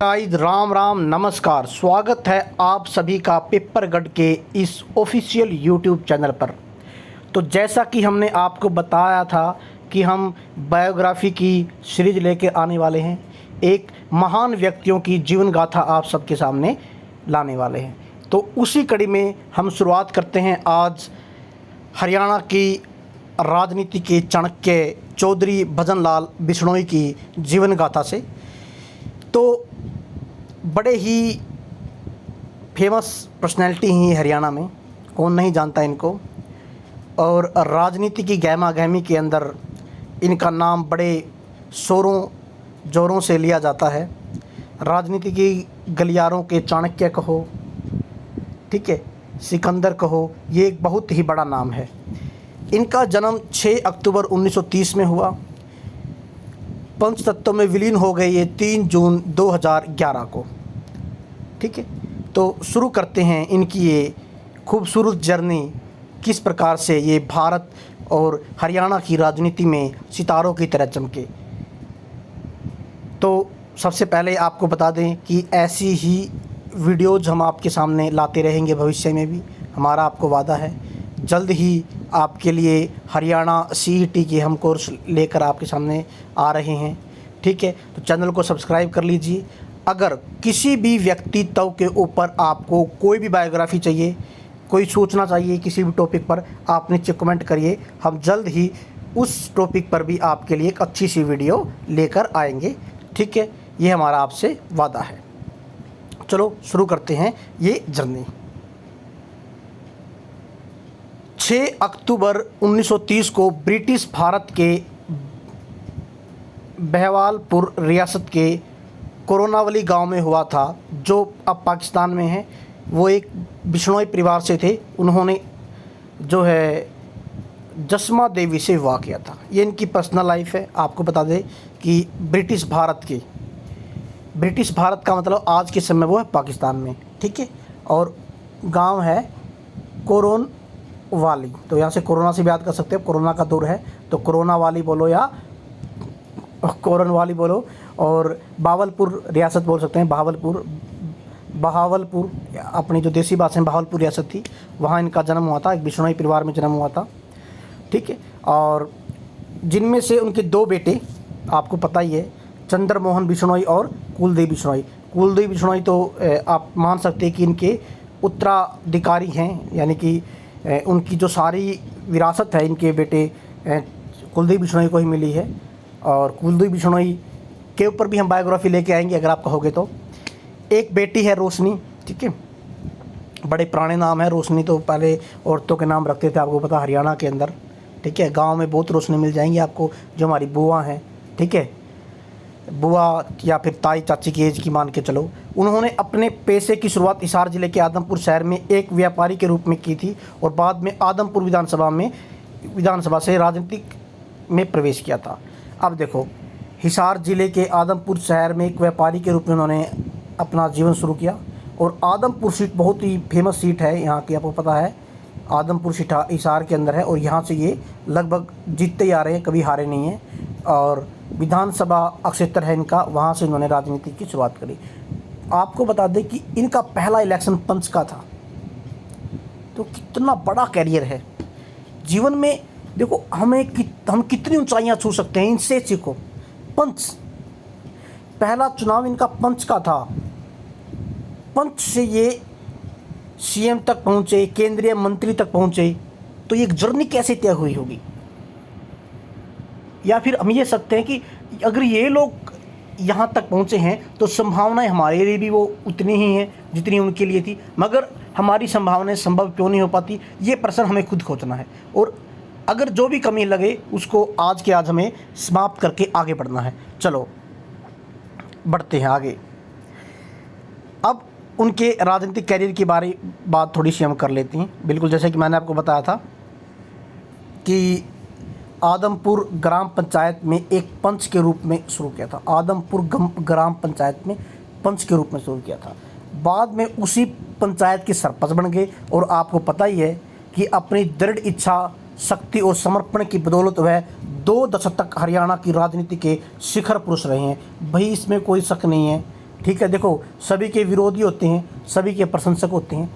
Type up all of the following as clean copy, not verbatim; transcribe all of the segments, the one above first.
Guys Ram Ram नमस्कार। स्वागत है आप सभी का पेपरगढ़ के इस ऑफिशियल यूट्यूब चैनल पर। तो जैसा कि हमने आपको बताया था कि हम बायोग्राफी की सीरीज लेके आने वाले हैं, एक महान व्यक्तियों की जीवन गाथा आप सबके सामने लाने वाले हैं। तो उसी कड़ी में हम शुरुआत करते हैं आज हरियाणा की राजनीति के चाणक्य चौधरी भजन लाल बिश्नोई की जीवन गाथा से। तो बड़े ही फेमस पर्सनैलिटी ही हरियाणा में, कौन नहीं जानता इनको। और राजनीति की गहमा गहमी के अंदर इनका नाम बड़े शोरों जोरों से लिया जाता है। राजनीति की गलियारों के चाणक्य कहो, ठीक है, सिकंदर कहो, ये एक बहुत ही बड़ा नाम है। इनका जन्म 6 अक्टूबर 1930 में हुआ। पंचतत्व में विलीन हो गए ये 3 जून 2011 को, ठीक है। तो शुरू करते हैं इनकी ये खूबसूरत जर्नी, किस प्रकार से ये भारत और हरियाणा की राजनीति में सितारों की तरह चमके। तो सबसे पहले आपको बता दें कि ऐसी ही वीडियोज़ हम आपके सामने लाते रहेंगे भविष्य में भी, हमारा आपको वादा है। जल्द ही आपके लिए हरियाणा CET के हम कोर्स लेकर आपके सामने आ रहे हैं, ठीक है। तो चैनल को सब्सक्राइब कर लीजिए। अगर किसी भी व्यक्तित्व के ऊपर आपको कोई भी बायोग्राफी चाहिए, कोई सूचना चाहिए किसी भी टॉपिक पर, आप नीचे कमेंट करिए। हम जल्द ही उस टॉपिक पर भी आपके लिए एक अच्छी सी वीडियो लेकर आएंगे, ठीक है। ये हमारा आपसे वादा है। चलो शुरू करते हैं ये जर्नी। 6 अक्टूबर 1930 को ब्रिटिश भारत के बहवालपुर रियासत के कोरोनावली गांव में हुआ था, जो अब पाकिस्तान में है। वो एक बिश्नोई परिवार से थे। उन्होंने जो है जसमा देवी से विवाह किया था। ये इनकी पर्सनल लाइफ है। आपको बता दें कि ब्रिटिश भारत का मतलब आज के समय वो है पाकिस्तान में, ठीक है। और गांव है कोरोन वाली, तो यहाँ से कोरोना से भी याद कर सकते हैं, कोरोना का दौर है तो कोरोना वाली बोलो या कोरन वाली बोलो। और बावलपुर रियासत बोल सकते हैं, बहावलपुर अपनी जो देसी भाषा में बहावलपुर रियासत थी, वहाँ इनका जन्म हुआ था। एक बिश्नोई परिवार में जन्म हुआ था, ठीक है। और जिनमें से उनके 2 बेटे आपको पता ही है, चंद्र मोहन बिश्नोई और कुलदीप बिश्नोई। कुलदीप बिश्नोई तो आप मान सकते हैं कि इनके उत्तराधिकारी हैं, यानी कि उनकी जो सारी विरासत है इनके बेटे कुलदीप बिश्नोई को ही मिली है। और कुलदीप बिश्नोई के ऊपर भी हम बायोग्राफी लेके आएंगे अगर आप कहोगे तो। एक बेटी है रोशनी, ठीक है। बड़े पुराने नाम है रोशनी, तो पहले औरतों के नाम रखते थे, आपको पता हरियाणा के अंदर, ठीक है। गांव में बहुत रोशनी मिल जाएंगी आपको, जो हमारी बुआ हैं, ठीक है, बुआ या फिर ताई चाची की एज की मान के चलो। उन्होंने अपने पेशे की शुरुआत हिसार जिले के आदमपुर शहर में एक व्यापारी के रूप में की थी और बाद में आदमपुर विधानसभा से राजनीतिक में प्रवेश किया था। अब देखो, हिसार जिले के आदमपुर शहर में एक व्यापारी के रूप में उन्होंने अपना जीवन शुरू किया। और आदमपुर सीट बहुत ही फेमस सीट है यहाँ की, आपको पता है। आदमपुर सीट हिसार के अंदर है और यहाँ से ये लगभग जीतते ही आ रहे हैं, कभी हारे नहीं हैं। और विधानसभा क्षेत्र है इनका, वहाँ से इन्होंने राजनीति की शुरुआत करी। आपको बता दें कि इनका पहला इलेक्शन पंच का था। तो कितना बड़ा कैरियर है जीवन में। देखो हम कितनी ऊंचाइयां छू सकते हैं, इनसे सीखो। पंच, पहला चुनाव इनका पंच का था। पंच से ये CM तक पहुंचे, केंद्रीय मंत्री तक पहुंचे। तो ये एक जर्नी कैसे तय हुई होगी। या फिर हम ये सकते हैं कि अगर ये लोग यहाँ तक पहुँचे हैं तो संभावनाएं हमारे लिए भी वो उतनी ही हैं जितनी उनके लिए थी। मगर हमारी संभावनाएं संभव क्यों नहीं हो पाती, ये प्रश्न हमें खुद खोजना है। और अगर जो भी कमी लगे उसको आज के आज हमें समाप्त करके आगे बढ़ना है। चलो बढ़ते हैं आगे। अब उनके राजनीतिक कैरियर की बात थोड़ी सी हम कर लेते हैं। बिल्कुल जैसे कि मैंने आपको बताया था कि आदमपुर ग्राम पंचायत में एक पंच के रूप में शुरू किया था। आदमपुर ग्राम पंचायत में पंच के रूप में शुरू किया था। बाद में उसी पंचायत के सरपंच बन गए। और आपको पता ही है कि अपनी दृढ़ इच्छा, शक्ति और समर्पण की बदौलत वह 2 दशक तक हरियाणा की राजनीति के शिखर पुरुष रहे हैं। भाई इसमें कोई शक नहीं है। ठीक है। देखो, सभी के विरोधी होते हैं, सभी के प्रशंसक होते हैं,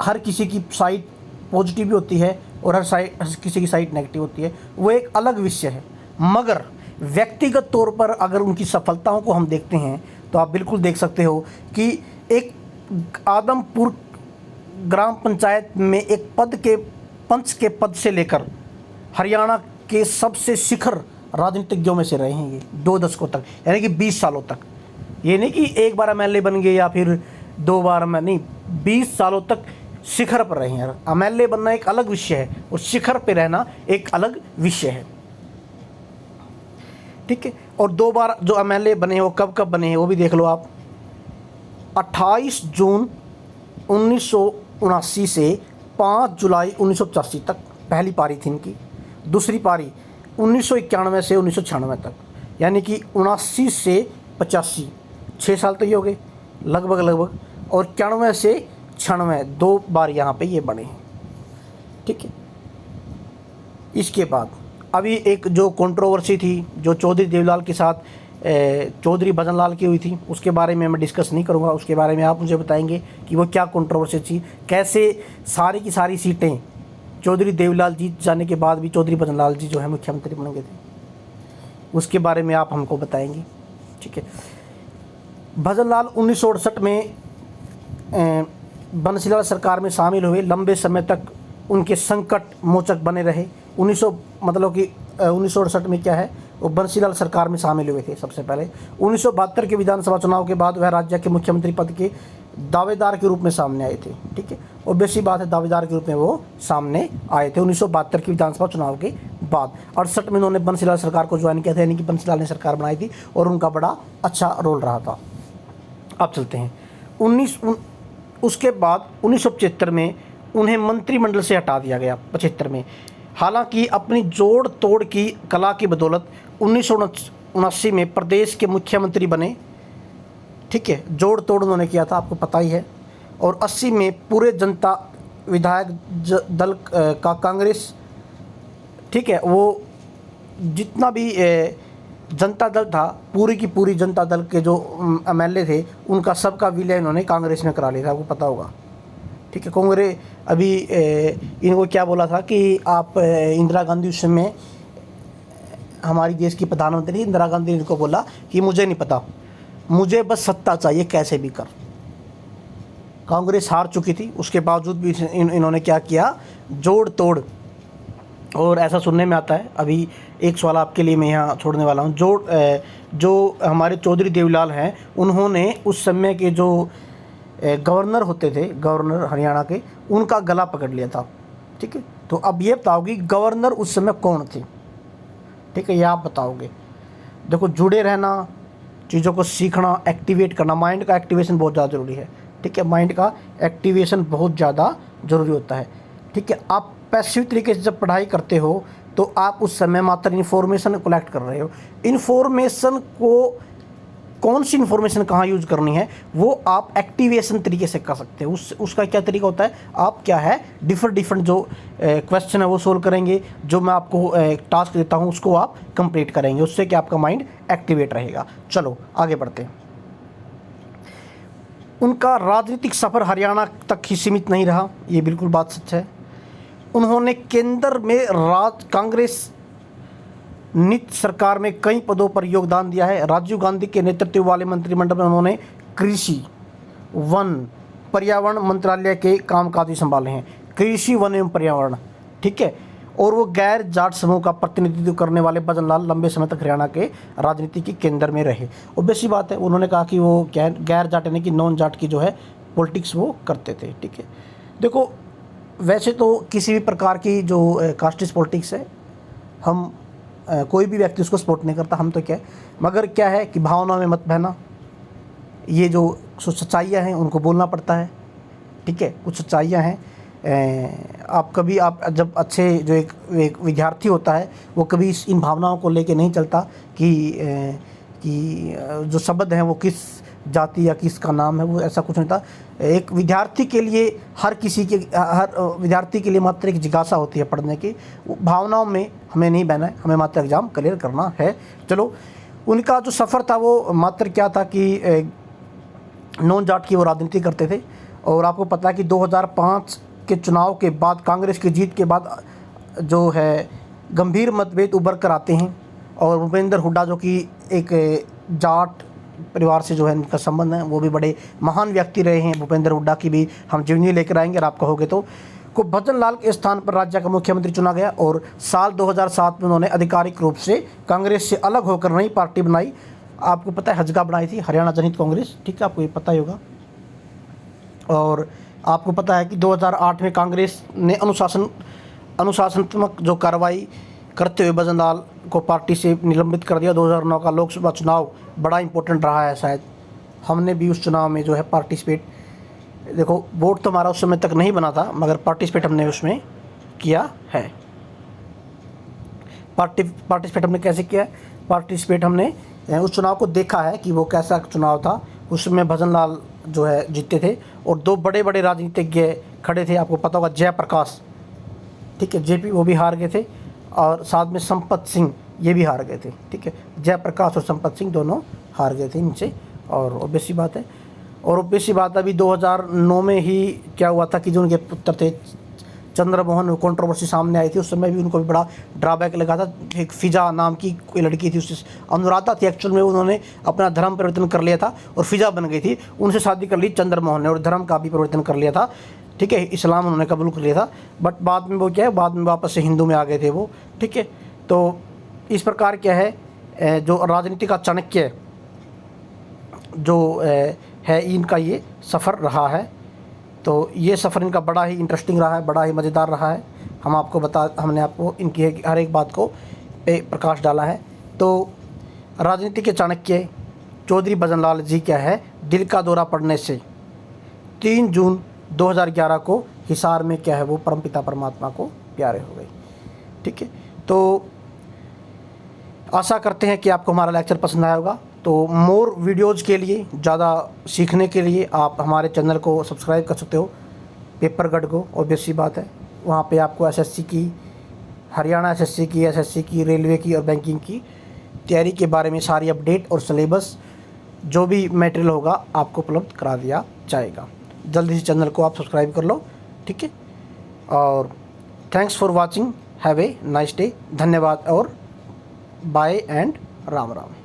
हर किसी की साइड पॉजिटिव भी होती है और हर किसी की साइड नेगेटिव होती है, वो एक अलग विषय है। मगर व्यक्तिगत तौर पर अगर उनकी सफलताओं को हम देखते हैं तो आप बिल्कुल देख सकते हो कि एक आदमपुर ग्राम पंचायत में एक पद के पंच के पद से लेकर हरियाणा के सबसे शिखर राजनीतिज्ञों में से रहे हैं ये 2 दशकों तक, यानी कि 20 सालों तक। ये नहीं कि एक बार एमएलए बन गए या फिर 2 बार में, नहीं, 20 सालों तक शिखर पर रहे हैं। एमएलए बनना एक अलग विषय है और शिखर पर रहना एक अलग विषय है, ठीक है। और 2 बार जो एमएलए बने हैं वो कब कब बने हैं वो भी देख लो आप। 28 जून 1979 से 5 जुलाई 1985 तक पहली पारी थी इनकी। दूसरी पारी 1991 से 1996 तक, यानी कि 79 से 85, 6 साल तो ये हो गए लगभग। और 91 से 96 2 बार यहाँ पे ये बने हैं, ठीक है। इसके बाद अभी एक जो कंट्रोवर्सी थी जो चौधरी देवीलाल के साथ चौधरी भजन लाल की हुई थी, उसके बारे में मैं डिस्कस नहीं करूँगा। उसके बारे में आप मुझे बताएंगे कि वो क्या कंट्रोवर्सी थी, कैसे सारी की सारी सीटें चौधरी देवीलाल जीत जाने के बाद भी चौधरी भजन लाल जी जो है मुख्यमंत्री बन गए थे, उसके बारे में आप हमको बताएंगे, ठीक है। भजन लाल 1968 में बंसीलाल सरकार में शामिल हुए। लंबे समय तक उनके संकट मोचक बने रहे। 1968 में क्या है, वो बंसीलाल सरकार में शामिल हुए थे सबसे पहले। 1972 के विधानसभा चुनाव के बाद वह राज्य के मुख्यमंत्री पद के दावेदार के रूप में सामने आए थे, ठीक है। और बेसी बात है, दावेदार के रूप में वो सामने आए थे 1972 के विधानसभा चुनाव के बाद। 68 में उन्होंने बंसीलाल सरकार को ज्वाइन किया था, यानी कि बंसीलाल ने सरकार बनाई थी और उनका बड़ा अच्छा रोल रहा था। अब चलते हैं उसके बाद 1975 में उन्हें मंत्रिमंडल से हटा दिया गया 75 में। हालांकि अपनी जोड़ तोड़ की कला की बदौलत 1979 में प्रदेश के मुख्यमंत्री बने, ठीक है। जोड़ तोड़ उन्होंने किया था, आपको पता ही है। और 80 में पूरे जनता विधायक दल का कांग्रेस, ठीक है, वो जितना भी जनता दल था, पूरी की पूरी जनता दल के जो एमएलए थे उनका सबका विलय इन्होंने कांग्रेस में करा लिया था, आपको पता होगा, ठीक है। कांग्रेस अभी इनको क्या बोला था कि आप इंदिरा गांधी उस समय हमारी देश की प्रधानमंत्री इंदिरा गांधी ने इनको बोला कि मुझे नहीं पता, मुझे बस सत्ता चाहिए कैसे भी कर। कांग्रेस हार चुकी थी, उसके बावजूद भी इन्होंने क्या किया, जोड़ तोड़। और ऐसा सुनने में आता है, अभी एक सवाल आपके लिए मैं यहाँ छोड़ने वाला हूँ। जो हमारे चौधरी देवीलाल हैं, उन्होंने उस समय के जो गवर्नर होते थे, गवर्नर हरियाणा के, उनका गला पकड़ लिया था, ठीक है। तो अब ये बताओगे गवर्नर उस समय कौन थे, ठीक है, ये आप बताओगे। देखो, जुड़े रहना, चीज़ों को सीखना, एक्टिवेट करना, माइंड का एक्टिवेशन बहुत ज़्यादा ज़रूरी है, ठीक है। माइंड का एक्टिवेशन बहुत ज़्यादा ज़रूरी होता है, ठीक है। आप पैसिव तरीके से जब पढ़ाई करते हो तो आप उस समय मात्र इन्फॉर्मेशन कलेक्ट कर रहे हो। इन्फॉर्मेशन को, कौन सी इन्फॉर्मेशन कहाँ यूज करनी है, वो आप एक्टिवेशन तरीके से कर सकते हो। उसका क्या तरीका होता है, आप क्या है, डिफरेंट जो क्वेश्चन है वो सोल्व करेंगे, जो मैं आपको टास्क देता हूँ उसको आप कंप्लीट करेंगे, उससे कि आपका माइंड एक्टिवेट रहेगा। चलो आगे बढ़ते हैं। उनका राजनीतिक सफ़र हरियाणा तक ही सीमित नहीं रहा, ये बिल्कुल बात सच है। उन्होंने केंद्र में कांग्रेस नीति सरकार में कई पदों पर योगदान दिया है। राजीव गांधी के नेतृत्व वाले मंत्रिमंडल में उन्होंने कृषि, वन, पर्यावरण मंत्रालय के कामकाज भी संभाले हैं। कृषि, वन एवं पर्यावरण, ठीक है। और वो गैर जाट समूह का प्रतिनिधित्व करने वाले भजन लाल लंबे समय तक हरियाणा के राजनीति के केंद्र में रहे। और बेसी बात है, उन्होंने कहा कि वो गैर जाट यानी कि नॉन जाट की जो है पॉलिटिक्स वो करते थे, ठीक है। देखो, वैसे तो किसी भी प्रकार की जो कास्टिस्ट पॉलिटिक्स है, हम कोई भी व्यक्ति उसको सपोर्ट नहीं करता, हम तो क्या है, मगर क्या है कि भावनाओं में मत बहना, ये जो सच्चाइयाँ हैं उनको बोलना पड़ता है, ठीक है। कुछ सच्चाइयाँ हैं, आप कभी आप जब अच्छे जो एक विद्यार्थी होता है वो कभी इन भावनाओं को लेके नहीं चलता कि जो शब्द हैं वो किस जाति या किसका नाम है, वो ऐसा कुछ नहीं था। एक विद्यार्थी के लिए हर विद्यार्थी के लिए मात्र एक जिज्ञासा होती है पढ़ने की, भावनाओं में हमें नहीं बहना है, हमें मात्र एग्ज़ाम क्लियर करना है। चलो, उनका जो सफ़र था वो मात्र क्या था कि नॉन जाट की वो राजनीति करते थे। और आपको पता है कि 2005 के चुनाव के बाद, कांग्रेस की जीत के बाद जो है गंभीर मतभेद उभर कर आते हैं। और भूपेंद्र हुड्डा जो कि एक जाट परिवार से जो है इनका संबंध है, वो भी बड़े महान व्यक्ति रहे हैं। भूपेंद्र हुड्डा की भी हम जीवनी लेकर आएंगे, और आप कहोगे तो को भजन लाल के स्थान पर राज्य का मुख्यमंत्री चुना गया। और साल 2007 में उन्होंने आधिकारिक रूप से कांग्रेस से अलग होकर नई पार्टी बनाई। आपको पता है हजगा बनाई थी, हरियाणा जनहित कांग्रेस, ठीक है, आपको ये पता ही होगा। और आपको पता है कि 2008 में कांग्रेस ने अनुशासनात्मक जो कार्रवाई करते हुए भजन लाल को पार्टी से निलंबित कर दिया। 2009 का लोकसभा चुनाव बड़ा इंपॉर्टेंट रहा है, शायद हमने भी उस चुनाव में जो है पार्टिसिपेट, देखो वोट तो हमारा उस समय तक नहीं बना था, मगर पार्टिसिपेट हमने उसमें किया है। पार्टिसिपेट हमने कैसे किया है? पार्टिसिपेट हमने उस चुनाव को देखा है कि वो कैसा चुनाव था। उसमें भजन लाल जो है जीते थे, और दो बड़े बड़े राजनीतिज्ञ खड़े थे, आपको पता होगा जयप्रकाश, ठीक है, जेपी, वो भी हार गए थे। और साथ में संपत सिंह, ये भी हार गए थे, ठीक है, जयप्रकाश और संपत सिंह दोनों हार गए थे इनसे। और ऑब्वियस सी बात है, और ऑब्वियस सी बात अभी 2009 में ही क्या हुआ था कि जो उनके पुत्र थे चंद्रमोहन, कंट्रोवर्सी सामने आई थी। उस समय भी उनको भी बड़ा ड्रॉबैक लगा था। एक फिजा नाम की कोई लड़की थी, उससे अनुराधा थी एक्चुअल में, उन्होंने अपना धर्म परिवर्तन कर लिया था और फिजा बन गई थी। उनसे शादी कर ली चंद्रमोहन ने, और धर्म का भी परिवर्तन कर लिया था, ठीक है, इस्लाम उन्होंने कबूल कर लिया था। बट बाद में वो क्या है, बाद में वापस से हिंदू में आ गए थे वो, ठीक है। तो इस प्रकार क्या है, जो राजनीति का चाणक्य जो है इनका ये सफ़र रहा है। तो ये सफ़र इनका बड़ा ही इंटरेस्टिंग रहा है, बड़ा ही मज़ेदार रहा है। हमने आपको इनकी हर एक बात को पे प्रकाश डाला है। तो राजनीति के चाणक्य चौधरी भजन लाल जी क्या है, दिल का दौरा पड़ने से 3 जून 2011 को हिसार में क्या है वो परमपिता परमात्मा को प्यारे हो गए, ठीक है। तो आशा करते हैं कि आपको हमारा लेक्चर पसंद आया होगा। तो मोर वीडियोज़ के लिए, ज़्यादा सीखने के लिए आप हमारे चैनल को सब्सक्राइब कर सकते हो, पेपर गढ़ को। ऑब्वियस सी बात है, वहाँ पे आपको एसएससी की, हरियाणा एसएससी की, एसएससी की, रेलवे की और बैंकिंग की तैयारी के बारे में सारी अपडेट और सिलेबस जो भी मटेरियल होगा आपको उपलब्ध करा दिया जाएगा। जल्दी से चैनल को आप सब्सक्राइब कर लो, ठीक है। और thanks for watching, have a nice day, धन्यवाद और बाय एंड राम राम।